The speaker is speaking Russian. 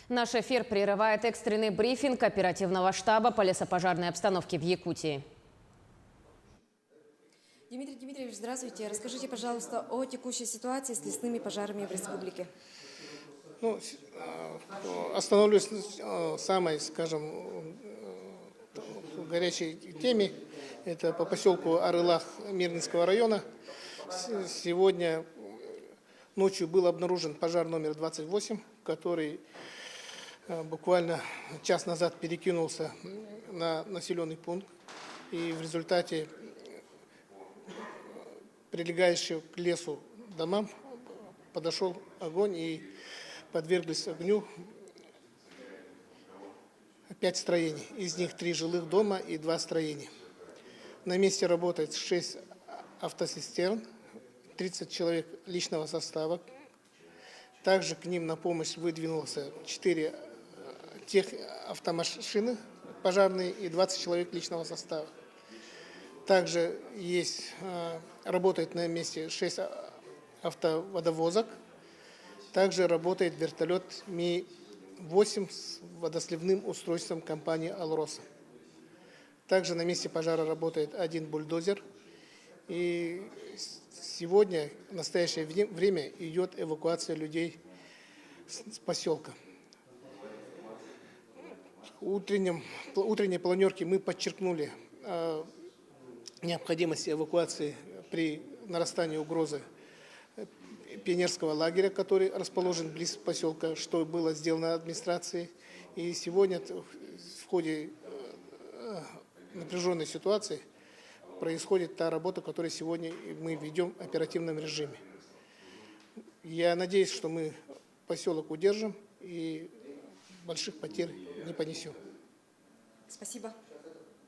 Наш эфир прерывает экстренный брифинг оперативного штаба по лесопожарной обстановке в Якутии. Дмитрий Дмитриевич, здравствуйте. Расскажите, пожалуйста, о текущей ситуации с лесными пожарами в республике. Остановлюсь на самой, скажем, горячей теме. Это по поселку Арылах Мирнинского района. Сегодня ночью был обнаружен пожар номер 28, который буквально час назад перекинулся на населенный пункт. И в результате прилегающих к лесу домам подошел огонь и подверглись огню 5 строений. Из них 3 жилых дома и 2 строения. На месте работает 6 автоцистерн, 30 человек личного состава. Также к ним на помощь выдвинулся 4 автомашины пожарные и 20 человек личного состава. Также работает на месте 6 автоводовозок. Также работает вертолет Ми-8 с водосливным устройством компании «Алроса». Также на месте пожара работает 1 бульдозер. И сегодня, в настоящее время, идет эвакуация людей с поселка. В утренней планерке мы подчеркнули необходимость эвакуации при нарастании угрозы пионерского лагеря, который расположен близ поселка, что было сделано администрацией. И сегодня в ходе напряженной ситуации происходит та работа, которую сегодня мы ведем в оперативном режиме. Я надеюсь, что мы поселок удержим и больших потерь не понесем. Спасибо.